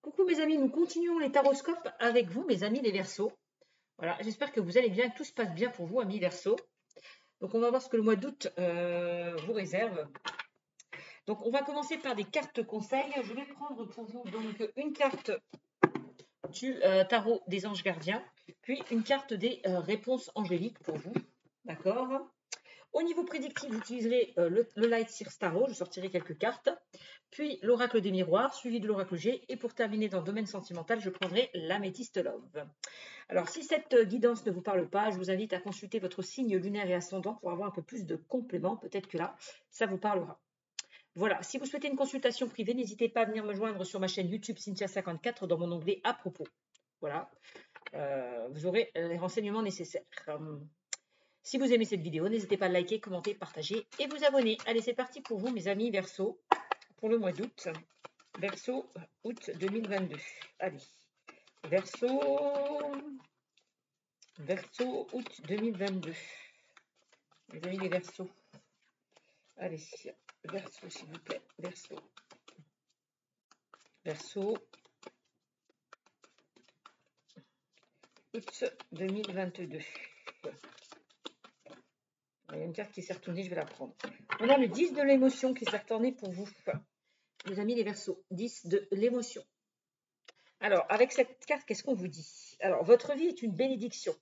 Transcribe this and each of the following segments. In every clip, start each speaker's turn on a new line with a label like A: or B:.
A: Coucou mes amis, nous continuons les taroscopes avec vous mes amis les Verseaux. Voilà, j'espère que vous allez bien, que tout se passe bien pour vous amis Verseaux. Donc on va voir ce que le mois d'août vous réserve. Donc on va commencer par des cartes conseils. Je vais prendre pour vous donc une carte du tarot des anges gardiens, puis une carte des réponses angéliques pour vous. D'accord? Au niveau prédictif, j'utiliserai le Light Seer Tarot, je sortirai quelques cartes, puis l'oracle des miroirs, suivi de l'oracle G, et pour terminer dans le domaine sentimental, je prendrai l'améthyste Love. Alors, si cette guidance ne vous parle pas, je vous invite à consulter votre signe lunaire et ascendant pour avoir un peu plus de compléments, peut-être que là, ça vous parlera. Voilà, si vous souhaitez une consultation privée, n'hésitez pas à venir me joindre sur ma chaîne YouTube Cynthia54 dans mon onglet à propos. Voilà, vous aurez les renseignements nécessaires. Si vous aimez cette vidéo, n'hésitez pas à liker, commenter, partager et vous abonner. Allez, c'est parti pour vous, mes amis Verseau, pour le mois d'août. Verseau, août 2022. Allez, Verseau, août 2022. Mes amis les Verseaux. Allez, Verseau, s'il vous plaît. Verseau. Verseau, août 2022. Il y a une carte qui s'est retournée, je vais la prendre. On a le 10 de l'émotion qui s'est retourné pour vous. Mes amis les Verseaux, 10 de l'émotion. Alors, avec cette carte, qu'est-ce qu'on vous dit? Alors, votre vie est une bénédiction,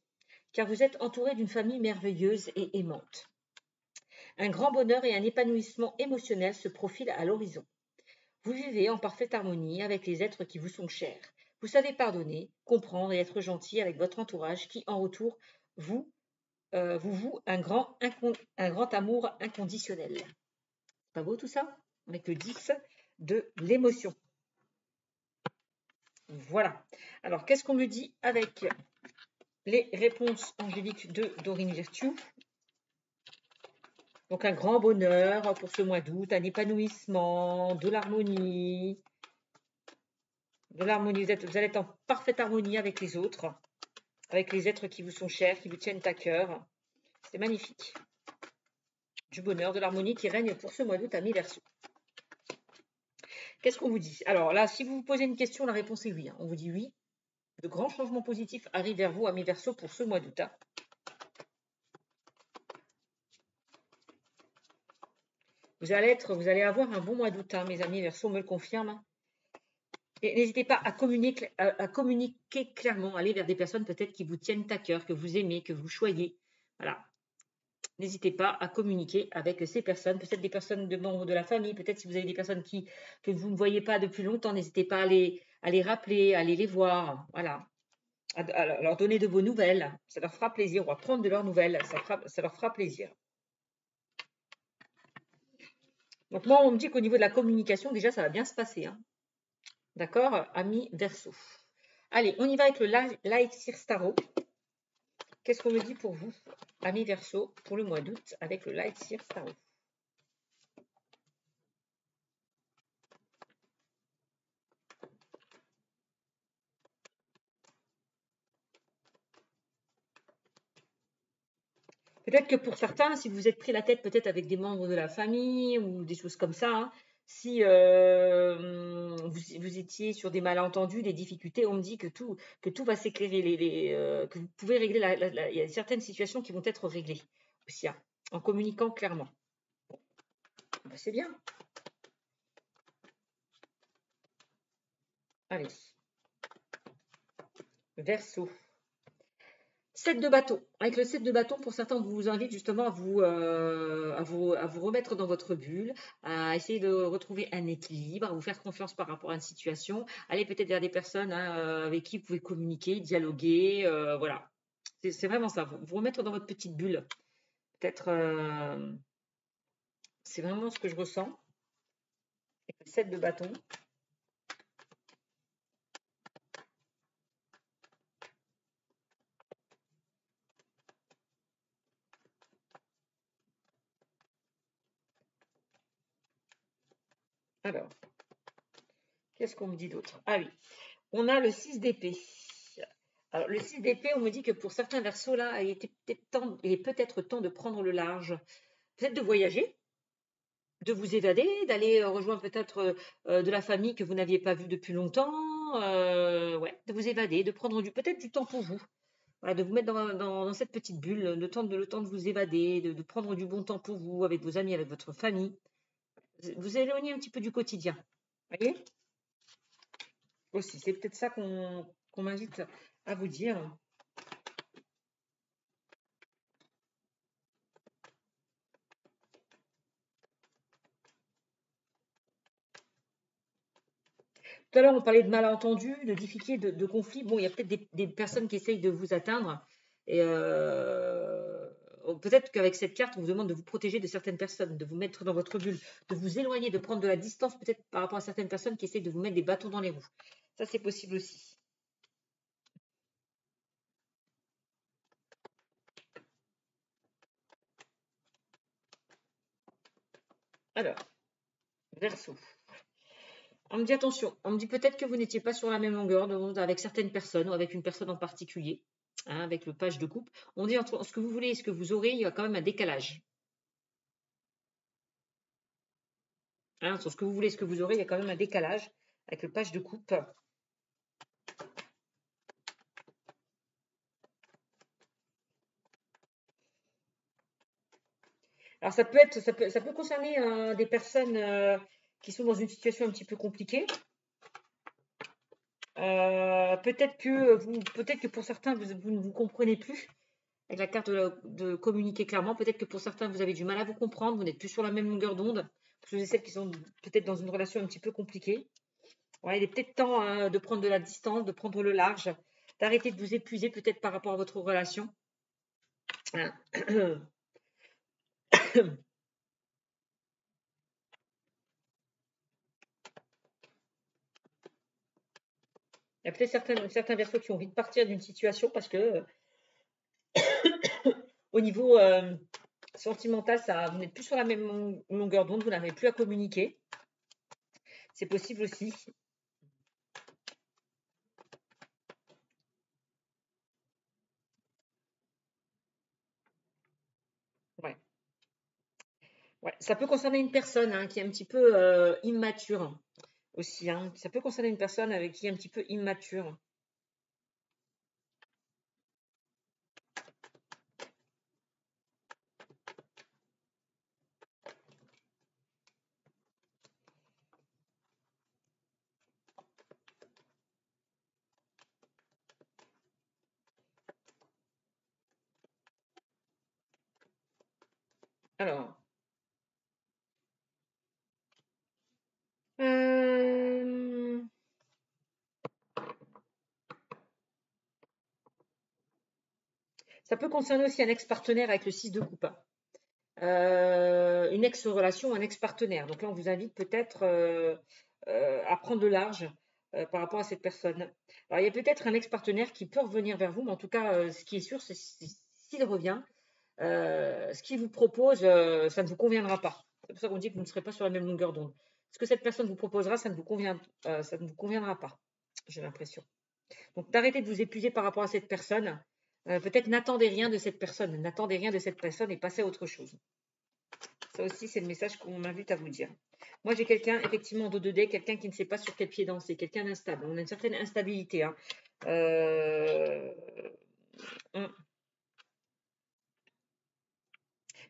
A: car vous êtes entouré d'une famille merveilleuse et aimante. Un grand bonheur et un épanouissement émotionnel se profilent à l'horizon. Vous vivez en parfaite harmonie avec les êtres qui vous sont chers. Vous savez pardonner, comprendre et être gentil avec votre entourage qui, en retour, vous voue un grand amour inconditionnel. Pas beau tout ça? Avec le 10 de l'émotion. Voilà. Alors, qu'est-ce qu'on me dit avec les réponses angéliques de Dorine Virtue? Donc, un grand bonheur pour ce mois d'août, un épanouissement, de l'harmonie. Vous allez être en parfaite harmonie avec les autres, avec les êtres qui vous sont chers, qui vous tiennent à cœur. C'est magnifique. Du bonheur, de l'harmonie qui règne pour ce mois d'août à mi-Verseau. Qu'est-ce qu'on vous dit? Alors là, si vous vous posez une question, la réponse est oui. On vous dit oui. De grands changements positifs arrivent vers vous à mi-Verseau pour ce mois d'août. Vous allez avoir un bon mois d'août, mes amis Verseau, me le confirme. Et n'hésitez pas à communiquer clairement, aller vers des personnes peut-être qui vous tiennent à cœur, que vous aimez, que vous choyez. Voilà. N'hésitez pas à communiquer avec ces personnes, peut-être des personnes de membres de la famille, peut-être si vous avez des personnes que vous ne voyez pas depuis longtemps, n'hésitez pas à les rappeler, à aller les voir, voilà, à leur donner de vos nouvelles, ça leur fera plaisir, ou à prendre de leurs nouvelles, ça leur fera plaisir. Donc moi, on me dit qu'au niveau de la communication, déjà, ça va bien se passer. D'accord, amis Verseau. Allez, on y va avec le Light Seer Tarot. Qu'est-ce qu'on me dit pour vous, amis Verseau, pour le mois d'août avec le Light Seer Tarot? Peut-être que pour certains, si vous êtes pris la tête peut-être avec des membres de la famille ou des choses comme ça, si vous étiez sur des malentendus, des difficultés, on me dit que tout va s'éclairer, que vous pouvez régler, il y a certaines situations qui vont être réglées aussi, en communiquant clairement. Ben, c'est bien. Allez. Verseau. 7 de bâton. Avec le 7 de bâton, pour certains, on vous invite justement à vous remettre dans votre bulle, à essayer de retrouver un équilibre, à vous faire confiance par rapport à une situation. Allez peut-être vers des personnes avec qui vous pouvez communiquer, dialoguer. Voilà. C'est vraiment ça. Vous remettre dans votre petite bulle. Peut-être, c'est vraiment ce que je ressens. Avec le 7 de bâton. Alors, qu'est-ce qu'on me dit d'autre? Ah oui, on a le 6 d'épée. Alors, le 6 d'épée, on me dit que pour certains Verseaux, là, il est peut-être temps de prendre le large, peut-être de voyager, de vous évader, d'aller rejoindre peut-être de la famille que vous n'aviez pas vue depuis longtemps, temps, ouais, de vous évader, de prendre peut-être du temps pour vous. Voilà, de vous mettre dans cette petite bulle, le temps de vous évader, de prendre du bon temps pour vous, avec vos amis, avec votre famille. Vous éloignez un petit peu du quotidien. Voyez? Aussi, c'est peut-être ça qu'on m'invite à vous dire. Tout à l'heure, on parlait de malentendus, de difficultés, de conflits. Bon, il y a peut-être des personnes qui essayent de vous atteindre. Et peut-être qu'avec cette carte, on vous demande de vous protéger de certaines personnes, de vous mettre dans votre bulle, de vous éloigner, de prendre de la distance peut-être par rapport à certaines personnes qui essayent de vous mettre des bâtons dans les roues. Ça, c'est possible aussi. Alors, Verseau. On me dit attention, on me dit peut-être que vous n'étiez pas sur la même longueur d'onde avec certaines personnes ou avec une personne en particulier, hein, avec le page de coupe. On dit entre ce que vous voulez et ce que vous aurez, il y a quand même un décalage. Hein, sur ce que vous voulez et ce que vous aurez, il y a quand même un décalage avec le page de coupe. Alors ça peut concerner des personnes qui sont dans une situation un petit peu compliquée. Peut-être que pour certains, vous ne vous comprenez plus avec la carte de communiquer clairement. Peut-être que pour certains, vous avez du mal à vous comprendre, vous n'êtes plus sur la même longueur d'onde. Pour ceux et celles qui sont peut-être dans une relation un petit peu compliquée. Ouais, il est peut-être temps de prendre de la distance, de prendre le large, d'arrêter de vous épuiser peut-être par rapport à votre relation. Hein. Il y a peut-être certains Verseaux qui ont envie de partir d'une situation parce que au niveau sentimental, vous n'êtes plus sur la même longueur d'onde, vous n'avez plus à communiquer. C'est possible aussi. Ouais. Ouais. Ça peut concerner une personne qui est un petit peu immature aussi. Hein. Ça peut concerner une personne avec qui est un petit peu immature. Alors. Ça peut concerner aussi un ex-partenaire avec le 6 de coupe. Une ex-relation, un ex-partenaire. Donc là, on vous invite peut-être à prendre le large par rapport à cette personne. Alors, il y a peut-être un ex-partenaire qui peut revenir vers vous, mais en tout cas, ce qui est sûr, c'est s'il revient, ce qu'il vous propose, ça ne vous conviendra pas. C'est pour ça qu'on dit que vous ne serez pas sur la même longueur d'onde. Ce que cette personne vous proposera, ça ne vous conviendra pas, j'ai l'impression. Donc, d'arrêter de vous épuiser par rapport à cette personne. Peut-être n'attendez rien de cette personne, n'attendez rien de cette personne et passez à autre chose. Ça aussi, c'est le message qu'on m'invite à vous dire. Moi, j'ai quelqu'un, effectivement, en 2D, quelqu'un qui ne sait pas sur quel pied danser, quelqu'un d'instable. On a une certaine instabilité. Hein.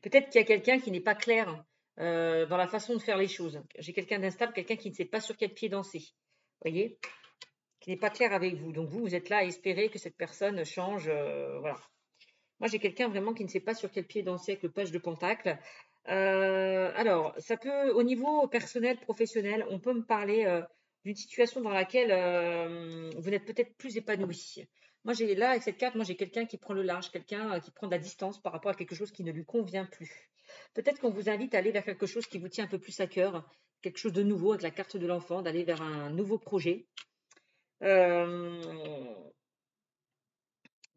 A: Peut-être qu'il y a quelqu'un qui n'est pas clair dans la façon de faire les choses. J'ai quelqu'un d'instable, quelqu'un qui ne sait pas sur quel pied danser. Vous voyez? Qui n'est pas clair avec vous. Donc, vous êtes là à espérer que cette personne change. Voilà. Moi, j'ai quelqu'un vraiment qui ne sait pas sur quel pied danser avec le page de Pentacle. Alors, ça peut, au niveau personnel, professionnel, on peut me parler d'une situation dans laquelle vous n'êtes peut-être plus épanoui. Moi, j'ai là, avec cette carte, moi, j'ai quelqu'un qui prend le large, quelqu'un qui prend de la distance par rapport à quelque chose qui ne lui convient plus. Peut-être qu'on vous invite à aller vers quelque chose qui vous tient un peu plus à cœur, quelque chose de nouveau avec la carte de l'enfant, d'aller vers un nouveau projet. Euh,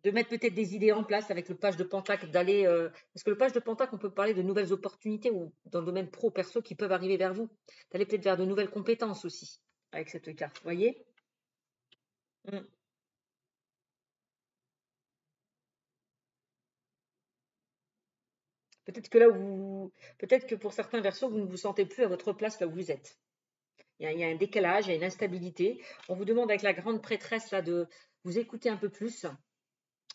A: de mettre peut-être des idées en place avec le page de Pentacle, d'aller parce que le page de Pentacle, on peut parler de nouvelles opportunités ou dans le domaine pro perso qui peuvent arriver vers vous, d'aller peut-être vers de nouvelles compétences aussi avec cette carte, vous voyez. Peut-être que là où peut-être que pour certains versos, vous ne vous sentez plus à votre place là où vous êtes. Il y a un décalage, il y a une instabilité. On vous demande avec la grande prêtresse là, de vous écouter un peu plus,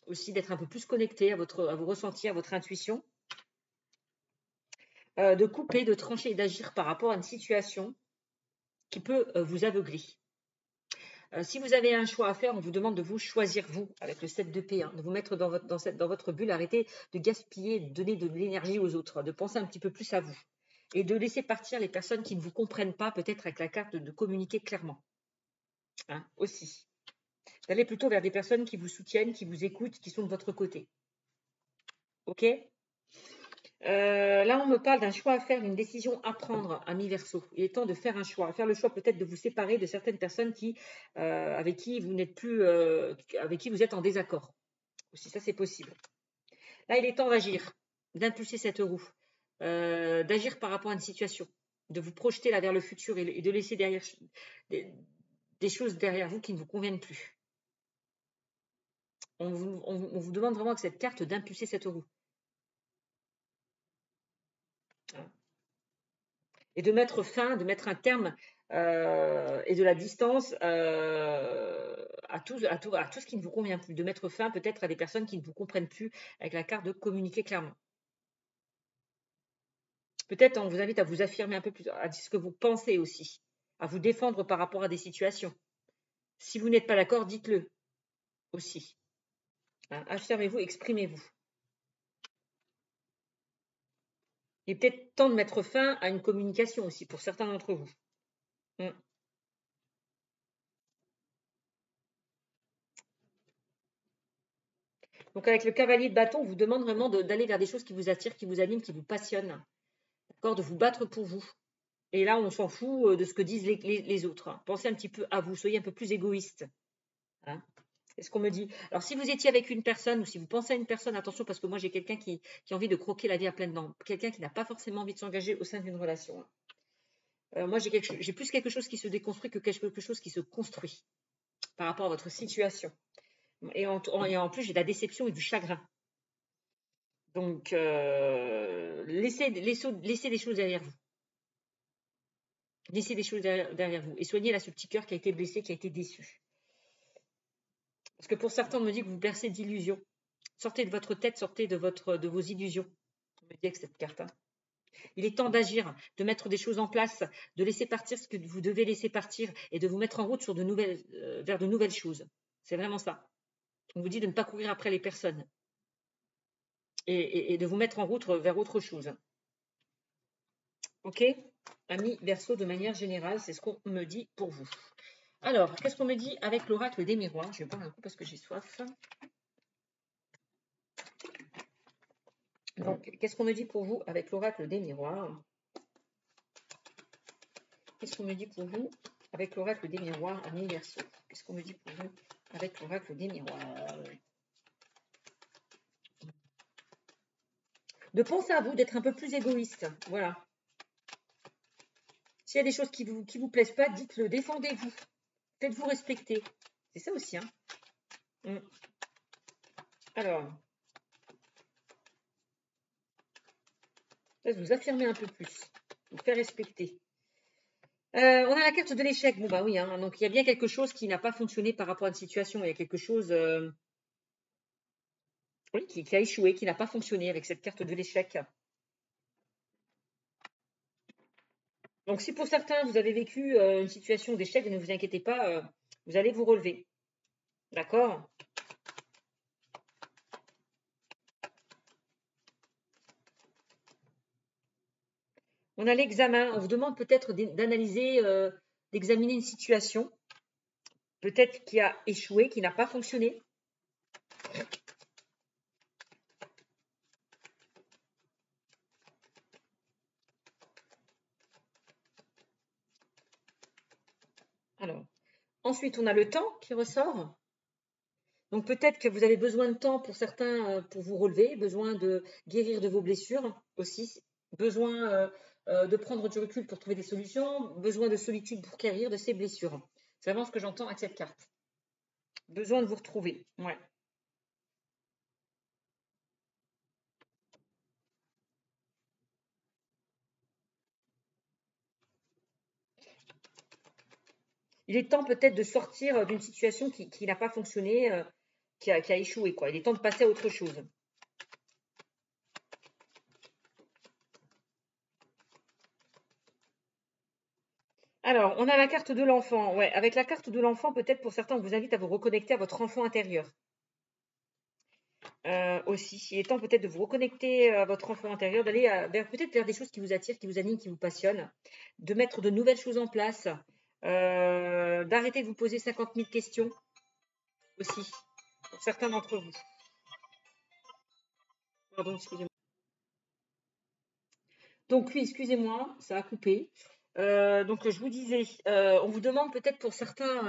A: aussi d'être un peu plus connecté à vos ressentis, à votre intuition, de couper, de trancher et d'agir par rapport à une situation qui peut vous aveugler. Si vous avez un choix à faire, on vous demande de vous choisir vous, avec le 7 de paix, de vous mettre dans votre bulle, arrêtez de gaspiller, de donner de l'énergie aux autres, de penser un petit peu plus à vous et de laisser partir les personnes qui ne vous comprennent pas, peut-être avec la carte de communiquer clairement. Aussi. D'aller plutôt vers des personnes qui vous soutiennent, qui vous écoutent, qui sont de votre côté. Ok? Là, on me parle d'un choix à faire, d'une décision à prendre, ami Verseau. Il est temps de faire un choix. Faire le choix peut-être de vous séparer de certaines personnes avec qui vous n'êtes plus, avec qui vous êtes en désaccord. Aussi, ça c'est possible. Là, il est temps d'agir, d'impulser cette roue, d'agir par rapport à une situation, de vous projeter là vers le futur et de laisser derrière des choses derrière vous qui ne vous conviennent plus. On vous demande vraiment avec cette carte d'impulser cette roue. Et de mettre fin, de mettre un terme et de la distance à tout ce qui ne vous convient plus. De mettre fin peut-être à des personnes qui ne vous comprennent plus avec la carte de communiquer clairement. Peut-être on vous invite à vous affirmer un peu plus, à dire ce que vous pensez aussi, à vous défendre par rapport à des situations. Si vous n'êtes pas d'accord, dites-le aussi. Affirmez-vous, exprimez-vous. Il est peut-être temps de mettre fin à une communication aussi pour certains d'entre vous. Donc avec le cavalier de bâton, on vous demande vraiment d'aller vers des choses qui vous attirent, qui vous animent, qui vous passionnent. D'accord, de vous battre pour vous. Et là, on s'en fout de ce que disent les autres. Pensez un petit peu à vous, soyez un peu plus égoïste. C'est ce qu'on me dit. Alors, si vous étiez avec une personne ou si vous pensez à une personne, attention, parce que moi, j'ai quelqu'un qui a envie de croquer la vie à pleines dents. Quelqu'un qui n'a pas forcément envie de s'engager au sein d'une relation. Moi, j'ai plus quelque chose qui se déconstruit que quelque chose qui se construit par rapport à votre situation. Et en plus, j'ai de la déception et du chagrin. Donc, laissez les choses derrière vous. Laissez les choses derrière vous. Et soignez là ce petit cœur qui a été blessé, qui a été déçu. Parce que pour certains, on me dit que vous bercez d'illusions. Sortez de votre tête, sortez de vos illusions. On me dit avec cette carte. Il est temps d'agir, de mettre des choses en place, de laisser partir ce que vous devez laisser partir et de vous mettre en route vers de nouvelles choses. C'est vraiment ça. On vous dit de ne pas courir après les personnes et de vous mettre en route vers autre chose. Ok, amis Verseau, de manière générale, c'est ce qu'on me dit pour vous. Alors, qu'est-ce qu'on me dit avec l'oracle des miroirs? Je vais boire un coup parce que j'ai soif. Donc, qu'est-ce qu'on me dit pour vous avec l'oracle des miroirs? Qu'est-ce qu'on me dit pour vous avec l'oracle des miroirs, amis Verseau? Qu'est-ce qu'on me dit pour vous avec l'oracle des miroirs? De penser à vous, d'être un peu plus égoïste. Voilà. S'il y a des choses qui vous plaisent pas, dites-le, défendez-vous. Faites-vous respecter. C'est ça aussi. Alors, vous affirmer un peu plus. Vous faire respecter. On a la carte de l'échec. Bon, bah oui, donc il y a bien quelque chose qui n'a pas fonctionné par rapport à une situation. Il y a quelque chose qui a échoué, qui n'a pas fonctionné avec cette carte de l'échec. Donc, si pour certains, vous avez vécu une situation d'échec, ne vous inquiétez pas, vous allez vous relever. D'accord? On a l'examen. On vous demande peut-être d'analyser, d'examiner une situation, peut-être qui a échoué, qui n'a pas fonctionné. Alors, ensuite, on a le temps qui ressort. Donc, peut-être que vous avez besoin de temps pour certains pour vous relever, besoin de guérir de vos blessures aussi, besoin de prendre du recul pour trouver des solutions, besoin de solitude pour guérir de ces blessures. C'est vraiment ce que j'entends avec cette carte. Besoin de vous retrouver. Ouais. Il est temps peut-être de sortir d'une situation qui n'a pas fonctionné, qui a échoué, quoi. Il est temps de passer à autre chose. Alors, on a la carte de l'enfant. Ouais, avec la carte de l'enfant, peut-être pour certains, on vous invite à vous reconnecter à votre enfant intérieur. Aussi, il est temps peut-être de vous reconnecter à votre enfant intérieur, d'aller peut-être vers des choses qui vous attirent, qui vous animent, qui vous passionnent, de mettre de nouvelles choses en place, d'arrêter de vous poser 50 000 questions aussi, pour certains d'entre vous. Pardon, excusez-moi. Donc oui, excusez-moi, ça a coupé. Donc je vous disais, on vous demande peut-être pour certains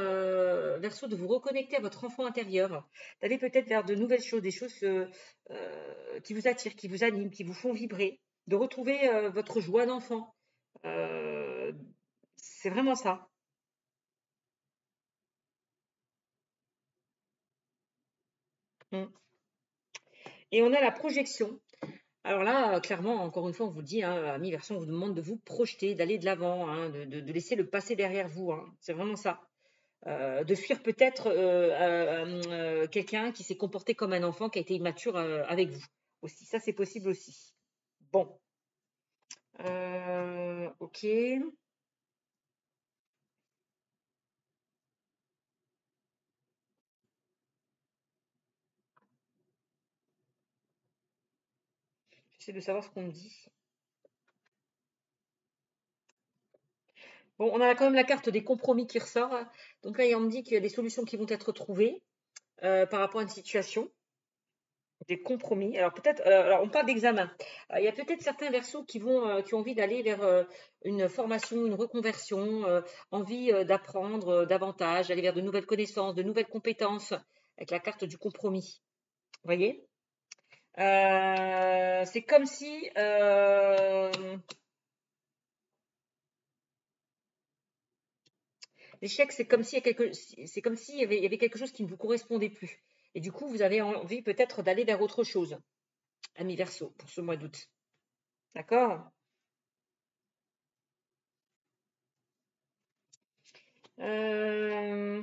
A: Verseaux de vous reconnecter à votre enfant intérieur, d'aller peut-être vers de nouvelles choses, des choses qui vous attirent, qui vous animent, qui vous font vibrer, de retrouver votre joie d'enfant. Euh, c'est vraiment ça. Mm. Et on a la projection. Alors là, clairement, encore une fois, on vous dit, hein, amis Verseau, on vous demande de vous projeter, d'aller de l'avant, hein, de laisser le passé derrière vous, hein. C'est vraiment ça. De fuir peut-être quelqu'un qui s'est comporté comme un enfant, qui a été immature avec vous aussi. Ça, c'est possible aussi. Bon. Ok. J'essaie de savoir ce qu'on me dit. Bon, on a quand même la carte des compromis qui ressort. Donc là, on me dit qu'il y a des solutions qui vont être trouvées par rapport à une situation. Des compromis. Alors peut-être, alors on parle d'examen. Il y a peut-être certains versos qui ont envie d'aller vers une formation, une reconversion, envie d'apprendre davantage, d'aller vers de nouvelles connaissances, de nouvelles compétences, avec la carte du compromis. Vous voyez? C'est comme si l'échec, c'est comme s'il y avait quelque chose qui ne vous correspondait plus. Et du coup, vous avez envie peut-être d'aller vers autre chose, ami Verseau, pour ce mois d'août. D'accord? Euh,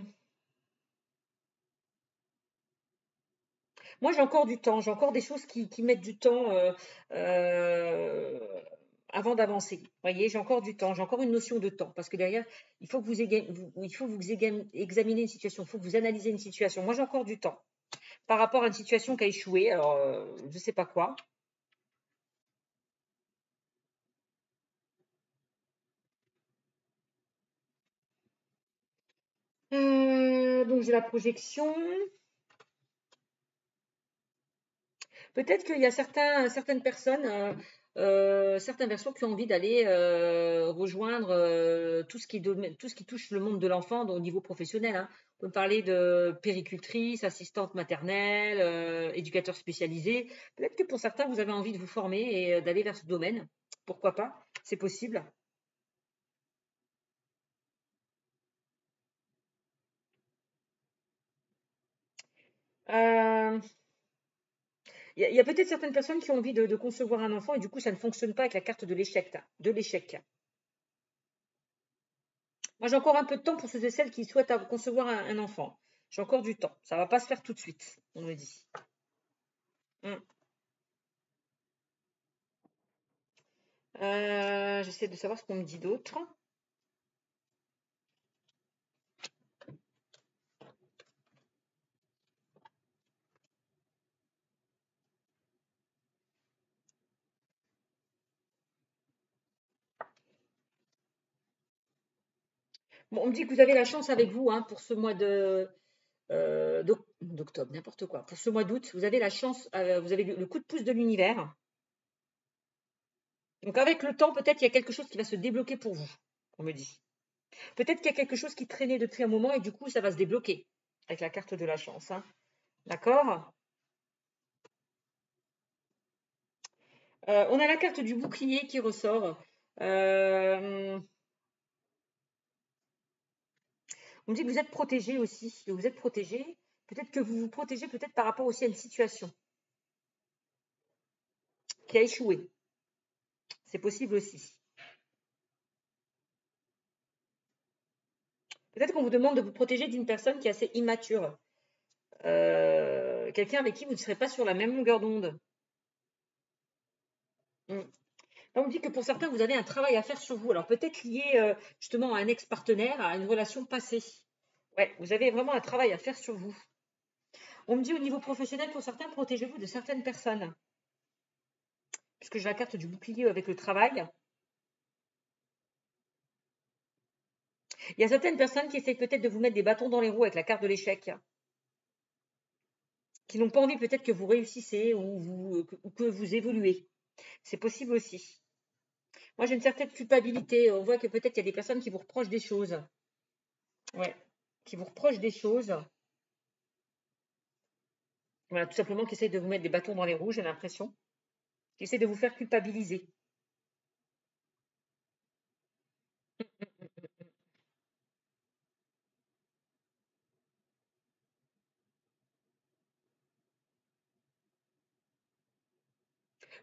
A: Moi, j'ai encore du temps, j'ai encore des choses qui mettent du temps euh, avant d'avancer. Vous voyez, j'ai encore du temps, j'ai encore une notion de temps. Parce que derrière, il faut que il faut que vous examinez une situation, il faut que vous analysez une situation. Moi, j'ai encore du temps par rapport à une situation qui a échoué. Alors, je ne sais pas quoi. Donc, j'ai la projection. Peut-être qu'il y a certaines personnes, certains versos qui ont envie d'aller rejoindre tout ce qui touche le monde de l'enfant au niveau professionnel, hein. On peut parler de péricultrice, assistante maternelle, éducateur spécialisé. Peut-être que pour certains, vous avez envie de vous former et d'aller vers ce domaine. Pourquoi pas? C'est possible. Euh, Il y a peut-être certaines personnes qui ont envie de concevoir un enfant et du coup, ça ne fonctionne pas avec la carte de l'échec. De l'échec. Moi, j'ai encore un peu de temps pour ceux et celles qui souhaitent concevoir un enfant. J'ai encore du temps. Ça ne va pas se faire tout de suite, on me dit. Mm. J'essaie de savoir ce qu'on me dit d'autre. Bon, on me dit que vous avez la chance avec vous, hein, pour ce mois d'octobre, n'importe quoi. Pour ce mois d'août, vous avez la chance, vous avez le coup de pouce de l'univers. Donc avec le temps, peut-être il y a quelque chose qui va se débloquer pour vous, on me dit. Peut-être qu'il y a quelque chose qui traînait depuis un moment et du coup, ça va se débloquer avec la carte de la chance, hein. D'accord? On a la carte du bouclier qui ressort. Euh, on me dit que vous êtes protégé aussi, que vous êtes protégé. Peut-être que vous vous protégez peut-être par rapport aussi à une situation qui a échoué. C'est possible aussi. Peut-être qu'on vous demande de vous protéger d'une personne qui est assez immature. Quelqu'un avec qui vous ne serez pas sur la même longueur d'onde. Là, on me dit que pour certains, vous avez un travail à faire sur vous. Alors peut-être lié justement à un ex-partenaire, à une relation passée. Ouais, vous avez vraiment un travail à faire sur vous. On me dit au niveau professionnel, pour certains, protégez-vous de certaines personnes. Puisque j'ai la carte du bouclier avec le travail. Il y a certaines personnes qui essayent peut-être de vous mettre des bâtons dans les roues avec la carte de l'échec. Qui n'ont pas envie peut-être que vous réussissez ou que vous évoluez. C'est possible aussi. Moi, j'ai une certaine culpabilité. On voit que peut-être il y a des personnes qui vous reprochent des choses. Ouais, qui vous reprochent des choses. Voilà, tout simplement qui essayent de vous mettre des bâtons dans les roues, j'ai l'impression. Qui essayent de vous faire culpabiliser.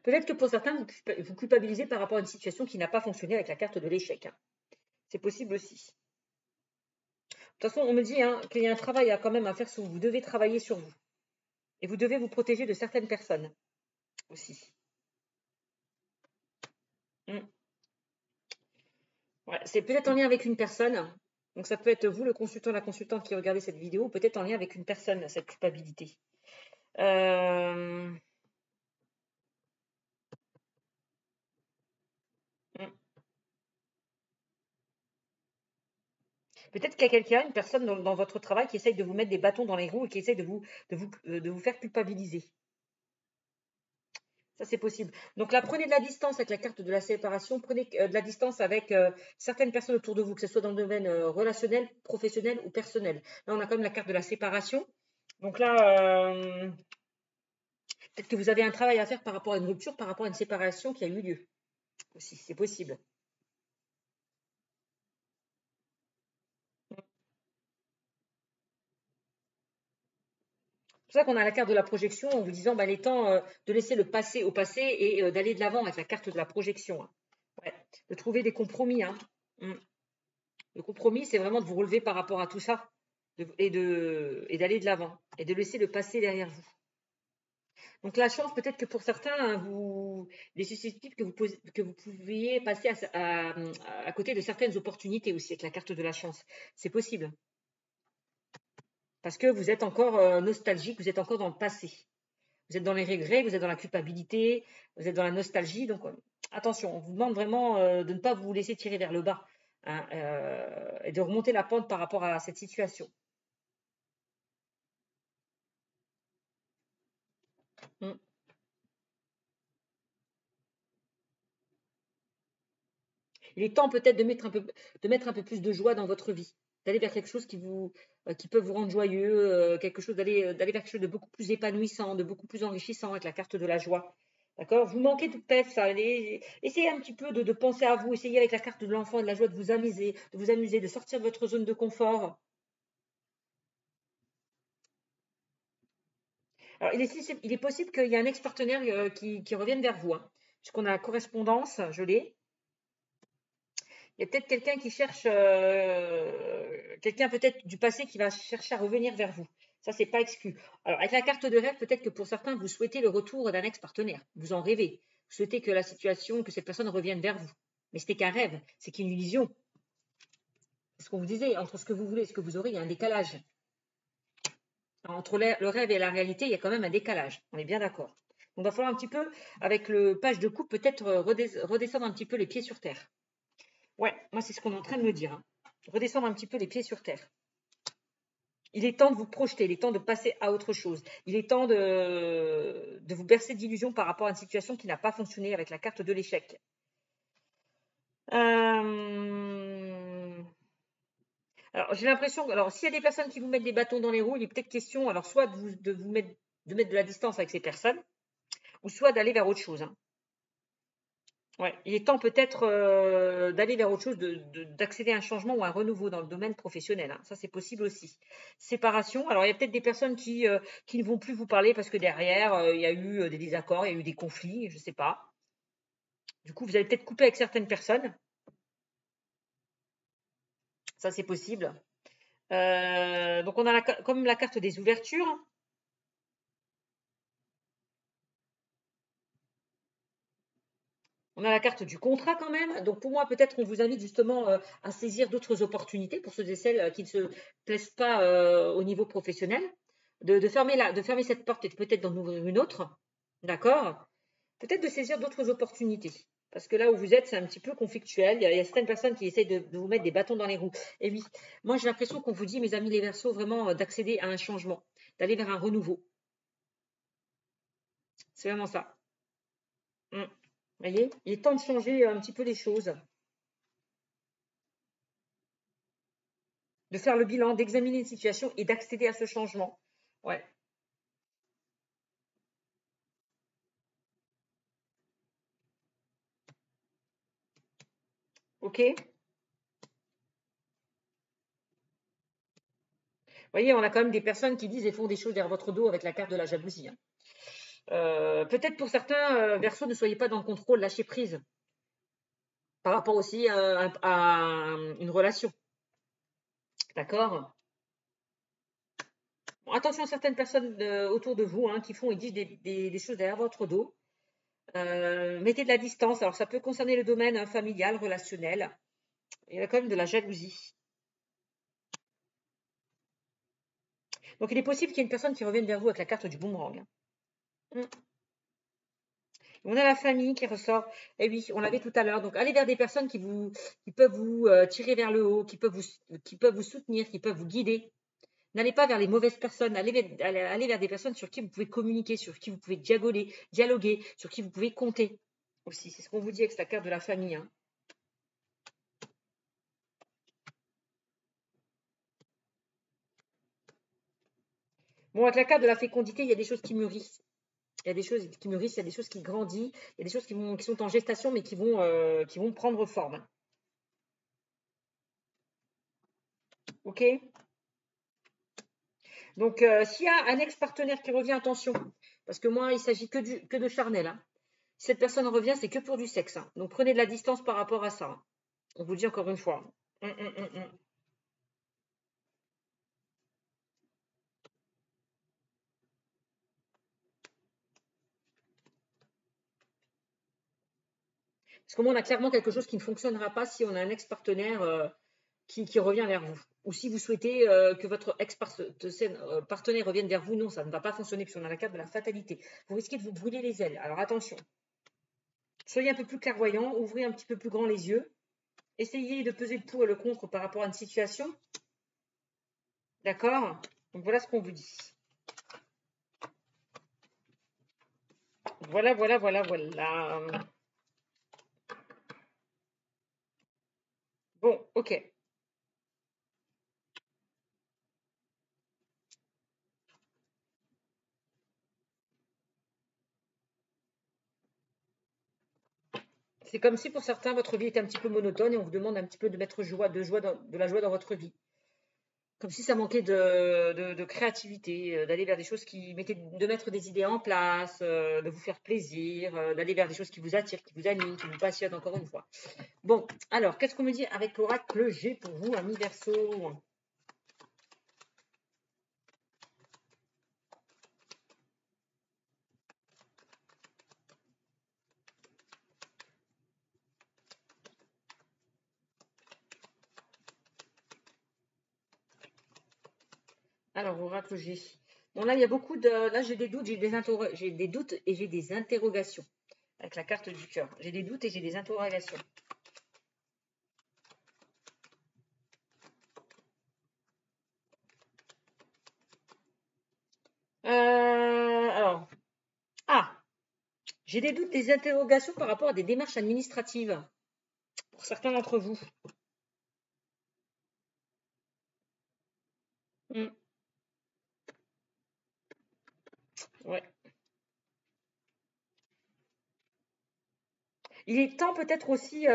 A: Peut-être que pour certains, vous culpabilisez par rapport à une situation qui n'a pas fonctionné avec la carte de l'échec. C'est possible aussi. De toute façon, on me dit qu'il y a un travail quand même à faire sur vous. Vous devez travailler sur vous. Et vous devez vous protéger de certaines personnes aussi. Ouais, c'est peut-être en lien avec une personne. Donc ça peut être vous, le consultant, la consultante qui regardez cette vidéo, peut-être en lien avec une personne, cette culpabilité. Euh, Peut-être qu'il y a quelqu'un, une personne dans votre travail qui essaye de vous mettre des bâtons dans les roues et qui essaye de vous faire culpabiliser. Ça, c'est possible. Donc là, prenez de la distance avec la carte de la séparation, prenez de la distance avec certaines personnes autour de vous, que ce soit dans le domaine relationnel, professionnel ou personnel. Là, on a quand même la carte de la séparation. Donc là, peut-être que vous avez un travail à faire par rapport à une rupture, par rapport à une séparation qui a eu lieu. Aussi, c'est possible. C'est pour ça qu'on a la carte de la projection en vous disant il est temps de laisser le passé au passé et d'aller de l'avant avec la carte de la projection. Hein. Ouais. De trouver des compromis. Hein. Le compromis, c'est vraiment de vous relever par rapport à tout ça et d'aller de l'avant et de laisser le passé derrière vous. Donc la chance, peut-être que pour certains, il est susceptible que vous pouviez passer à côté de certaines opportunités aussi avec la carte de la chance. C'est possible. Parce que vous êtes encore nostalgique, vous êtes encore dans le passé. Vous êtes dans les regrets, vous êtes dans la culpabilité, vous êtes dans la nostalgie. Donc attention, on vous demande vraiment de ne pas vous laisser tirer vers le bas hein, et de remonter la pente par rapport à cette situation. Mm. Il est temps peut-être de mettre un peu plus de joie dans votre vie, d'aller vers quelque chose qui peut vous rendre joyeux, d'aller vers quelque chose de beaucoup plus épanouissant, de beaucoup plus enrichissant avec la carte de la joie. D'accord? Vous manquez de peps, ça. Essayez un petit peu de penser à vous, essayez avec la carte de l'enfant et de la joie de vous amuser, de sortir de votre zone de confort. Alors, il est possible qu'il y ait un ex-partenaire qui revienne vers vous, hein, puisqu'on a la correspondance, je l'ai. Il y a peut-être quelqu'un qui cherche, quelqu'un peut-être du passé qui va chercher à revenir vers vous. Ça, c'est pas exclu. Alors, avec la carte de rêve, peut-être que pour certains, vous souhaitez le retour d'un ex-partenaire. Vous en rêvez. Vous souhaitez que la situation, que cette personne revienne vers vous. Mais c'était qu'un rêve, c'est qu'une illusion. C'est ce qu'on vous disait, entre ce que vous voulez et ce que vous aurez, il y a un décalage. Entre le rêve et la réalité, il y a quand même un décalage. On est bien d'accord. Donc, il va falloir un petit peu, avec le page de coupe, peut-être redescendre un petit peu les pieds sur terre. Ouais, moi, c'est ce qu'on est en train de me dire. Hein. Redescendre un petit peu les pieds sur terre. Il est temps de vous projeter, il est temps de passer à autre chose. Il est temps de vous bercer d'illusions par rapport à une situation qui n'a pas fonctionné avec la carte de l'échec. Alors, j'ai l'impression, alors s'il y a des personnes qui vous mettent des bâtons dans les roues, il est peut-être question, alors soit de mettre de la distance avec ces personnes, ou soit d'aller vers autre chose. Hein. Ouais, il est temps peut-être d'aller vers autre chose, d'accéder à un changement ou un renouveau dans le domaine professionnel. Hein. Ça, c'est possible aussi. Séparation. Alors, il y a peut-être des personnes qui ne vont plus vous parler parce que derrière, il y a eu des désaccords, il y a eu des conflits, je ne sais pas. Du coup, vous allez peut-être couper avec certaines personnes. Ça, c'est possible. Donc, on a comme la carte des ouvertures. On a la carte du contrat quand même. Donc, pour moi, peut-être on vous invite justement à saisir d'autres opportunités pour ceux et celles qui ne se plaisent pas au niveau professionnel. De fermer cette porte et peut-être d'en ouvrir une autre. D'accord? Peut-être de saisir d'autres opportunités. Parce que là où vous êtes, c'est un petit peu conflictuel. Il y a certaines personnes qui essayent de vous mettre des bâtons dans les roues. Et oui, moi j'ai l'impression qu'on vous dit, mes amis les Verseaux, vraiment d'accéder à un changement, d'aller vers un renouveau. C'est vraiment ça. Vous voyez, il est temps de changer un petit peu les choses, de faire le bilan, d'examiner une situation et d'accéder à ce changement. Ouais, ok. Vous voyez, on a quand même des personnes qui disent et font des choses derrière votre dos avec la carte de la jalousie, hein. Peut-être pour certains, Verseaux, ne soyez pas dans le contrôle, lâchez prise par rapport aussi à une relation. D'accord? Bon, attention à certaines personnes autour de vous, hein, qui font et disent des choses derrière votre dos. Mettez de la distance. Alors, ça peut concerner le domaine familial, relationnel. Il y a quand même de la jalousie. Donc, il est possible qu'il y ait une personne qui revienne vers vous avec la carte du boomerang. Mm. On a la famille qui ressort. Et oui, on l'avait tout à l'heure. Donc, allez vers des personnes qui peuvent vous tirer vers le haut, qui peuvent vous soutenir, qui peuvent vous guider. N'allez pas vers les mauvaises personnes. Allez vers des personnes sur qui vous pouvez communiquer, sur qui vous pouvez dialoguer, sur qui vous pouvez compter aussi. C'est ce qu'on vous dit avec la carte de la famille, hein. Bon, avec la carte de la fécondité, il y a des choses qui mûrissent. Il y a des choses qui mûrissent, il y a des choses qui grandissent, il y a des choses qui sont en gestation, mais qui vont prendre forme. OK? Donc, s'il y a un ex-partenaire qui revient, attention, parce que moi, il s'agit que de charnel, hein. Si cette personne revient, c'est que pour du sexe, hein. Donc, prenez de la distance par rapport à ça, hein. On vous le dit encore une fois. Hum. Parce que moi, on a clairement quelque chose qui ne fonctionnera pas si on a un ex-partenaire qui revient vers vous. Ou si vous souhaitez que votre ex-partenaire revienne vers vous, non, ça ne va pas fonctionner puisqu'on a la carte de la fatalité. Vous risquez de vous brûler les ailes. Alors attention, soyez un peu plus clairvoyant, ouvrez un petit peu plus grand les yeux, essayez de peser le pour et le contre par rapport à une situation. D'accord? Donc voilà ce qu'on vous dit. Voilà. Bon, ok. C'est comme si pour certains, votre vie était un petit peu monotone et on vous demande un petit peu de mettre de la joie dans votre vie. Comme si ça manquait de créativité, d'aller vers des choses de mettre des idées en place, de vous faire plaisir, d'aller vers des choses qui vous attirent, qui vous animent, qui vous passionnent, encore une fois. Bon, alors, qu'est-ce qu'on me dit avec l'oracle G pour vous, amis Verseau? Alors, oracle G. Bon, là, il y a beaucoup de. Là, j'ai des doutes, j'ai des doutes et j'ai des interrogations. Avec la carte du cœur. J'ai des doutes et j'ai des interrogations. Alors. Ah! J'ai des doutes, des interrogations par rapport à des démarches administratives. Pour certains d'entre vous. Hmm, ouais. Il est temps peut-être aussi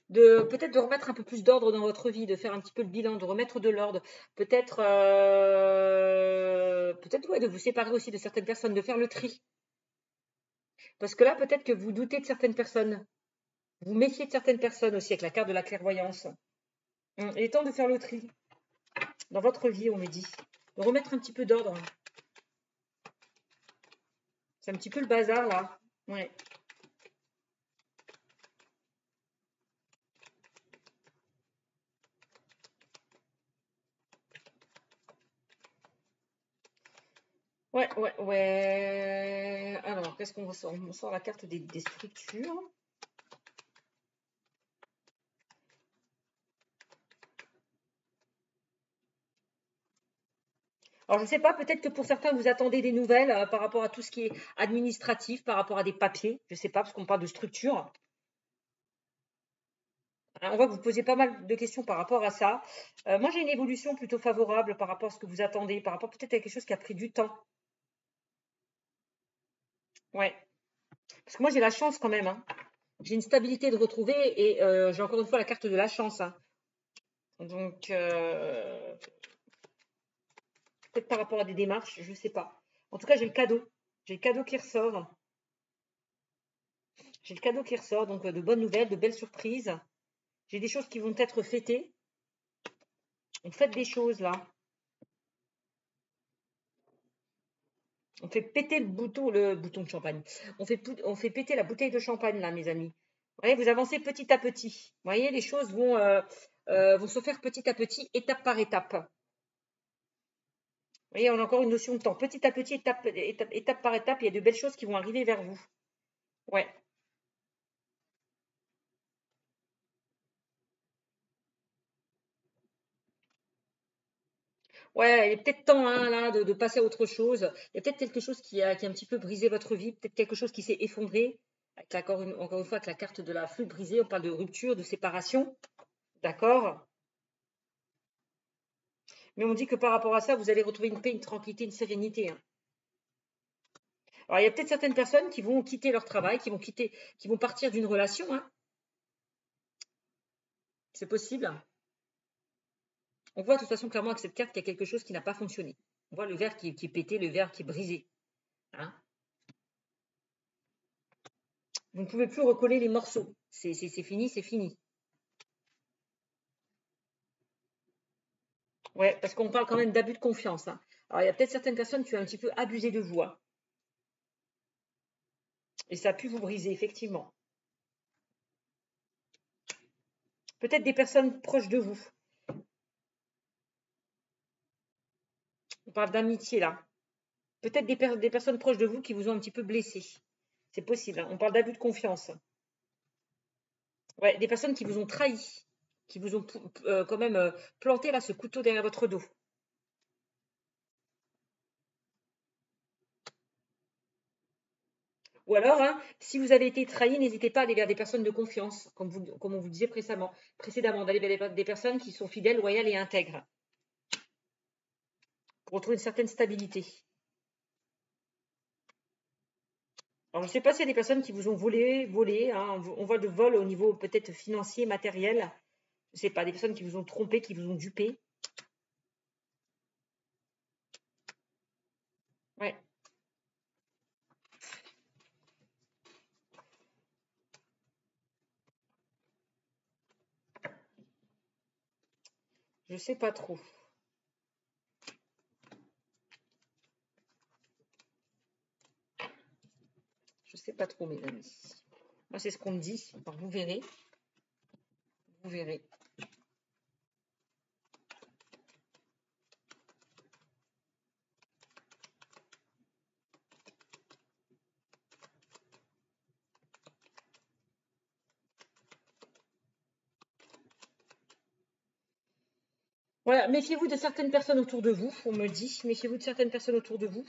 A: de remettre un peu plus d'ordre dans votre vie, de faire un petit peu le bilan, de remettre de l'ordre, peut-être ouais, de vous séparer aussi de certaines personnes, de faire le tri. Parce que là, peut-être que vous doutez de certaines personnes. Vous méfiez de certaines personnes aussi avec la carte de la clairvoyance. Il est temps de faire le tri dans votre vie, on me dit. De remettre un petit peu d'ordre. C'est un petit peu le bazar, là. Ouais. Ouais, ouais, ouais. Alors, qu'est-ce qu'on ressort? On sort la carte des structures. Alors, je ne sais pas, peut-être que pour certains, vous attendez des nouvelles par rapport à tout ce qui est administratif, par rapport à des papiers. Je ne sais pas, parce qu'on parle de structure. On voit que vous posez pas mal de questions par rapport à ça. Moi, j'ai une évolution plutôt favorable par rapport à ce que vous attendez, par rapport peut-être à quelque chose qui a pris du temps. Ouais. Parce que moi, j'ai la chance quand même. Hein. J'ai une stabilité de retrouver et j'ai encore une fois la carte de la chance. Hein. Donc, peut-être par rapport à des démarches, je ne sais pas. En tout cas, j'ai le cadeau. J'ai le cadeau qui ressort. J'ai le cadeau qui ressort, donc de bonnes nouvelles, de belles surprises. J'ai des choses qui vont être fêtées. On fête des choses là. On fait péter le bouton de champagne. On fait péter la bouteille de champagne là, mes amis. Vous voyez, vous avancez petit à petit. Vous voyez, les choses vont se faire petit à petit, étape par étape. Vous voyez, on a encore une notion de temps. Petit à petit, étape par étape, il y a de belles choses qui vont arriver vers vous. Ouais. Ouais, il est peut-être temps hein, là, de passer à autre chose. Il y a peut-être quelque chose qui a un petit peu brisé votre vie, peut-être quelque chose qui s'est effondré. Encore une fois, avec la carte de la flûte brisée, on parle de rupture, de séparation. D'accord? Mais on dit que par rapport à ça, vous allez retrouver une paix, une tranquillité, une sérénité. Hein. Alors, il y a peut-être certaines personnes qui vont quitter leur travail, qui vont partir d'une relation. Hein. C'est possible. On voit de toute façon clairement avec cette carte qu'il y a quelque chose qui n'a pas fonctionné. On voit le verre qui est pété, le verre qui est brisé. Hein. Vous ne pouvez plus recoller les morceaux. C'est fini, c'est fini. Ouais, parce qu'on parle quand même d'abus de confiance. Hein. Alors, il y a peut-être certaines personnes qui ont un petit peu abusé de vous. Hein. Et ça a pu vous briser, effectivement. Peut-être des personnes proches de vous. On parle d'amitié, là. Peut-être des personnes proches de vous qui vous ont un petit peu blessé. C'est possible. Hein. On parle d'abus de confiance. Ouais, des personnes qui vous ont trahi, qui vous ont quand même planté là ce couteau derrière votre dos. Ou alors, hein, si vous avez été trahi, n'hésitez pas à aller vers des personnes de confiance, comme on vous disait précédemment, d'aller vers des personnes qui sont fidèles, loyales et intègres, pour retrouver une certaine stabilité. Alors, je ne sais pas s'il y a des personnes qui vous ont volé, hein, on voit de vol au niveau peut-être financier, matériel. Je ne sais pas, des personnes qui vous ont trompé, qui vous ont dupé. Ouais. Je ne sais pas trop. Je ne sais pas trop, mes amis. Moi, c'est ce qu'on me dit. Alors, vous verrez. Vous verrez. Voilà, méfiez-vous de certaines personnes autour de vous, on me dit. Méfiez-vous de certaines personnes autour de vous.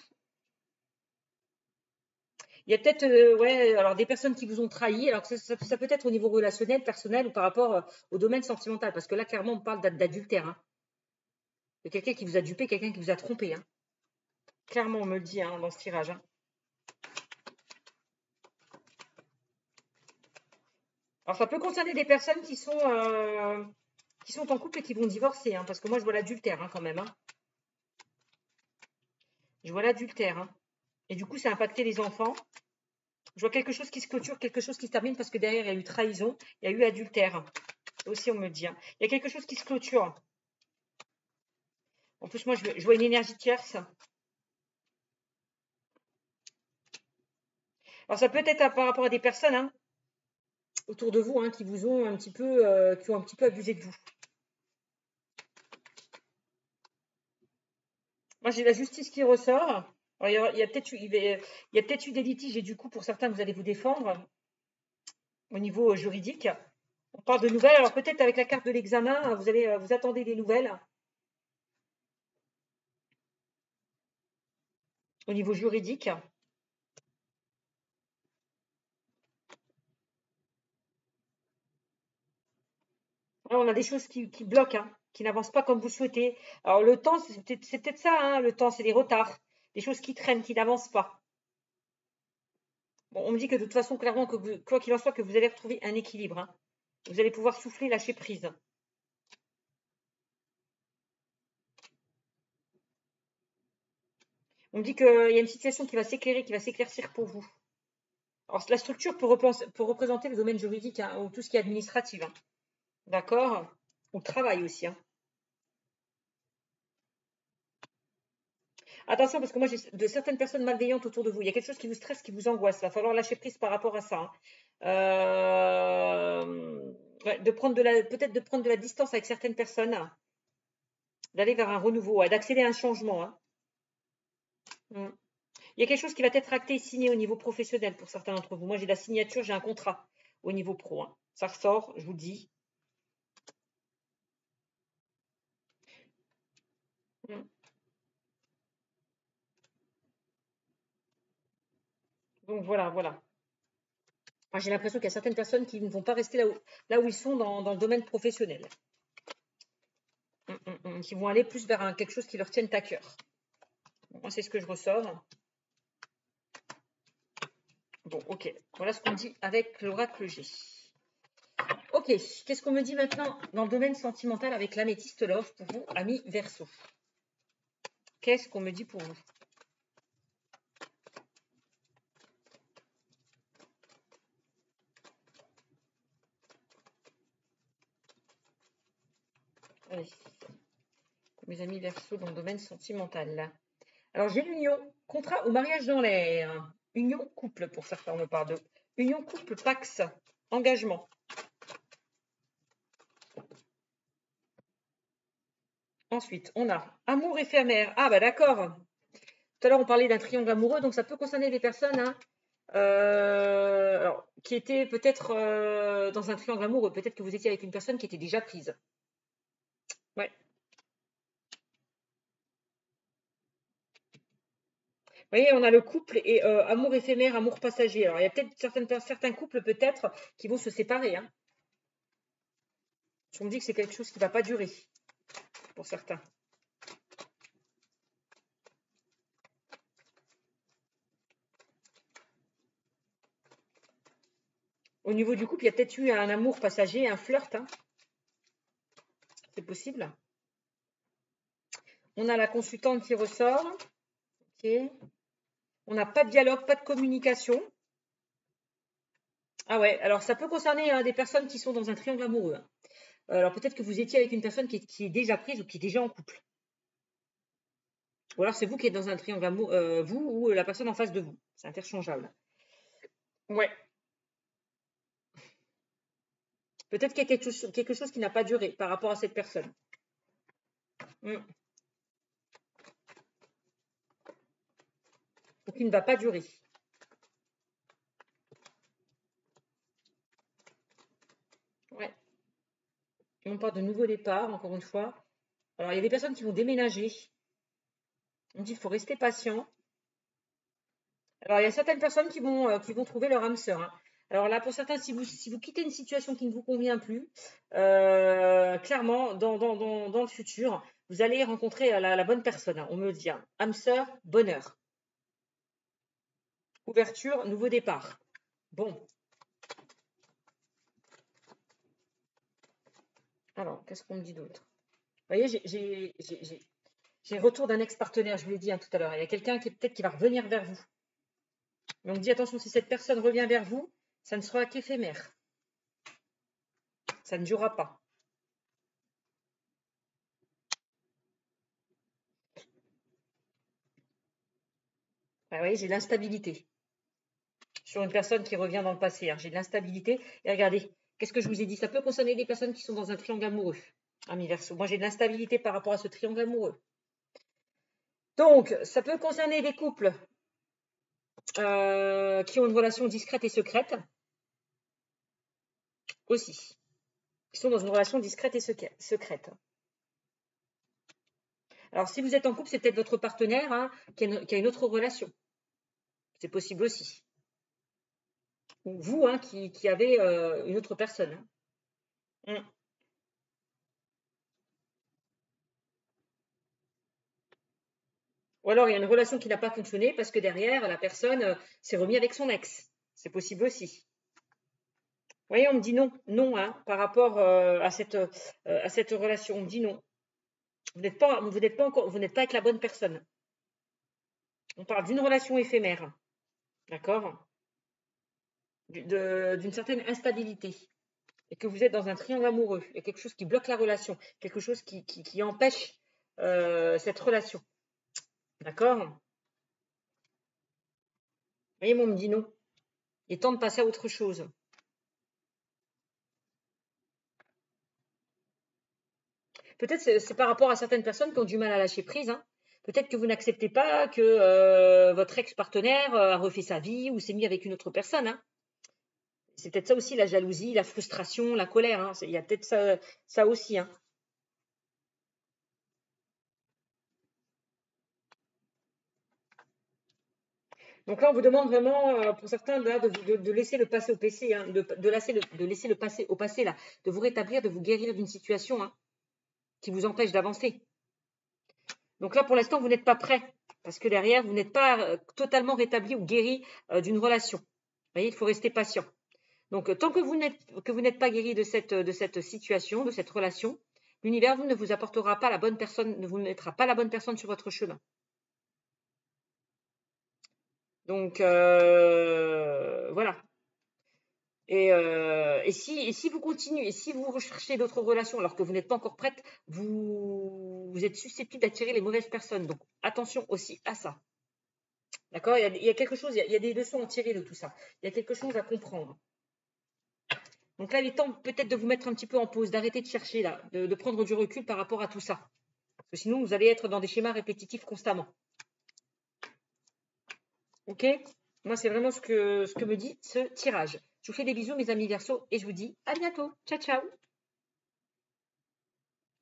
A: Il y a peut-être ouais, alors des personnes qui vous ont trahi. Alors ça peut être au niveau relationnel, personnel ou par rapport au domaine sentimental. Parce que là, clairement, on parle d'adultère. Hein. De quelqu'un qui vous a dupé, quelqu'un qui vous a trompé. Hein. Clairement, on me le dit hein, dans ce tirage. Hein. Alors ça peut concerner des personnes qui sont en couple et qui vont divorcer. Hein, parce que moi, je vois l'adultère hein, quand même. Hein. Je vois l'adultère. Hein. Et du coup, ça a impacté les enfants. Je vois quelque chose qui se clôture, quelque chose qui se termine parce que derrière, il y a eu trahison, il y a eu adultère. Aussi, on me dit. Hein. Il y a quelque chose qui se clôture. En plus, moi, je vois une énergie tierce. Alors, ça peut être par rapport à des personnes hein, autour de vous hein, qui vous ont un petit peu, qui ont un petit peu abusé de vous. Moi, j'ai la justice qui ressort. Alors, il y a peut-être eu des litiges et du coup, pour certains, vous allez vous défendre au niveau juridique. On parle de nouvelles. Alors, peut-être avec la carte de l'examen, vous attendez des nouvelles au niveau juridique. Là, on a des choses qui bloquent, hein, qui n'avancent pas comme vous souhaitez. Alors, le temps, c'est peut-être ça, hein, le temps, c'est des retards, des choses qui traînent, qui n'avancent pas. Bon, on me dit que de toute façon, clairement, que quoi qu'il en soit, que vous allez retrouver un équilibre. Hein. Vous allez pouvoir souffler, lâcher prise. On me dit qu'il y a une situation qui va s'éclairer, qui va s'éclaircir pour vous. Alors, la structure peut représenter le domaine juridique hein, ou tout ce qui est administratif. Hein. D'accord. Ou le travail aussi. Hein. Attention, parce que moi, j'ai de certaines personnes malveillantes autour de vous. Il y a quelque chose qui vous stresse, qui vous angoisse. Il va falloir lâcher prise par rapport à ça. Hein. Ouais, peut-être de prendre de la distance avec certaines personnes, d'aller vers un renouveau, d'accéder à un changement. Hein. Mm. Il y a quelque chose qui va être acté et signé au niveau professionnel pour certains d'entre vous. Moi, j'ai la signature, j'ai un contrat au niveau pro. Hein. Ça ressort, je vous le dis. Mm. Donc voilà, voilà. J'ai l'impression qu'il y a certaines personnes qui ne vont pas rester là où ils sont dans le domaine professionnel. Qui vont aller plus vers quelque chose qui leur tienne à cœur. Bon, moi, c'est ce que je ressors. Bon, ok. Voilà ce qu'on dit avec l'oracle G. Ok, qu'est-ce qu'on me dit maintenant dans le domaine sentimental avec l'améthyste love pour vous, amis Verseau? Qu'est-ce qu'on me dit pour vous? Allez, mes amis Verseau dans le domaine sentimental. Alors, j'ai l'union, contrat ou mariage dans l'air. Union couple, pour certains, on me parle de. Union couple, pax, engagement. Ensuite, on a amour éphémère. Ah, bah d'accord. Tout à l'heure, on parlait d'un triangle amoureux, donc ça peut concerner des personnes hein, qui étaient peut-être dans un triangle amoureux. Peut-être que vous étiez avec une personne qui était déjà prise. Ouais. Vous voyez, on a le couple et amour éphémère, amour passager. Alors, il y a peut-être certains couples peut-être qui vont se séparer. Hein. On me dit que c'est quelque chose qui ne va pas durer pour certains. Au niveau du couple, il y a peut-être eu un amour passager, un flirt. Hein. C'est possible. On a la consultante qui ressort. Ok. On n'a pas de dialogue, pas de communication. Ah ouais, alors ça peut concerner hein, des personnes qui sont dans un triangle amoureux. Hein. Alors peut-être que vous étiez avec une personne qui est déjà prise ou qui est déjà en couple. Ou alors c'est vous qui êtes dans un triangle amoureux, vous ou la personne en face de vous. C'est interchangeable. Ouais. Peut-être qu'il y a quelque chose qui n'a pas duré par rapport à cette personne. Ou qui ne va pas durer. Ouais. On parle de nouveau départ, encore une fois. Alors il y a des personnes qui vont déménager. On dit qu'il faut rester patient. Alors il y a certaines personnes qui vont trouver leur âme sœur. Hein. Alors là, pour certains, si vous quittez une situation qui ne vous convient plus, clairement, dans le futur, vous allez rencontrer la bonne personne. Hein, on me le dit. Hein. Âme sœur, bonheur. Ouverture, nouveau départ. Bon. Alors, qu'est-ce qu'on me dit d'autre? Vous voyez, j'ai le retour d'un ex-partenaire, je vous l'ai dit hein, tout à l'heure. Il y a quelqu'un qui peut-être qui va revenir vers vous. Mais on me dit attention, si cette personne revient vers vous, ça ne sera qu'éphémère. Ça ne durera pas. Ah oui, j'ai de l'instabilité. Sur une personne qui revient dans le passé, hein. J'ai de l'instabilité. Et regardez, qu'est-ce que je vous ai dit? Ça peut concerner des personnes qui sont dans un triangle amoureux, ami Verseau. Moi, j'ai de l'instabilité par rapport à ce triangle amoureux. Donc, ça peut concerner des couples qui ont une relation discrète et secrète aussi. Qui sont dans une relation discrète et secrète. Alors, si vous êtes en couple, c'est peut-être votre partenaire hein, qui a une autre relation. C'est possible aussi. Ou vous hein, qui avez une autre personne. Hein. Ou alors, il y a une relation qui n'a pas fonctionné parce que derrière, la personne s'est remise avec son ex. C'est possible aussi. Vous voyez, on me dit non, non, hein, par rapport à cette relation. On me dit non. Vous n'êtes pas avec la bonne personne. On parle d'une relation éphémère, d'accord, d'une certaine instabilité, et que vous êtes dans un triangle amoureux. Il y a quelque chose qui bloque la relation, quelque chose qui empêche cette relation, d'accord. Vous voyez, moi, on me dit non. Il est temps de passer à autre chose. Peut-être c'est par rapport à certaines personnes qui ont du mal à lâcher prise. Hein. Peut-être que vous n'acceptez pas que votre ex-partenaire a refait sa vie ou s'est mis avec une autre personne. Hein. C'est peut-être ça aussi la jalousie, la frustration, la colère. Hein. Il y a peut-être ça aussi. Hein. Donc là, on vous demande vraiment, pour certains, là, de laisser le passé au passé, hein, de laisser le passé au passé, là, de vous rétablir, de vous guérir d'une situation hein, qui vous empêche d'avancer. Donc là, pour l'instant, vous n'êtes pas prêt, parce que derrière, vous n'êtes pas totalement rétabli ou guéri d'une relation. Vous voyez, il faut rester patient. Donc, tant que vous n'êtes pas guéri de cette situation, de cette relation, l'univers ne vous apportera pas la bonne personne, ne vous mettra pas la bonne personne sur votre chemin. Donc, voilà. Et si vous continuez, si vous recherchez d'autres relations alors que vous n'êtes pas encore prête, vous êtes susceptible d'attirer les mauvaises personnes. Donc, attention aussi à ça. D'accord, il y a quelque chose, il y a des leçons à tirer de tout ça. Il y a quelque chose à comprendre. Donc là, il est temps peut-être de vous mettre un petit peu en pause, d'arrêter de chercher, là, de prendre du recul par rapport à tout ça. Parce que sinon, vous allez être dans des schémas répétitifs constamment. Ok? Moi, c'est vraiment ce que me dit ce tirage. Je vous fais des bisous, mes amis Verseaux, et je vous dis à bientôt. Ciao, ciao!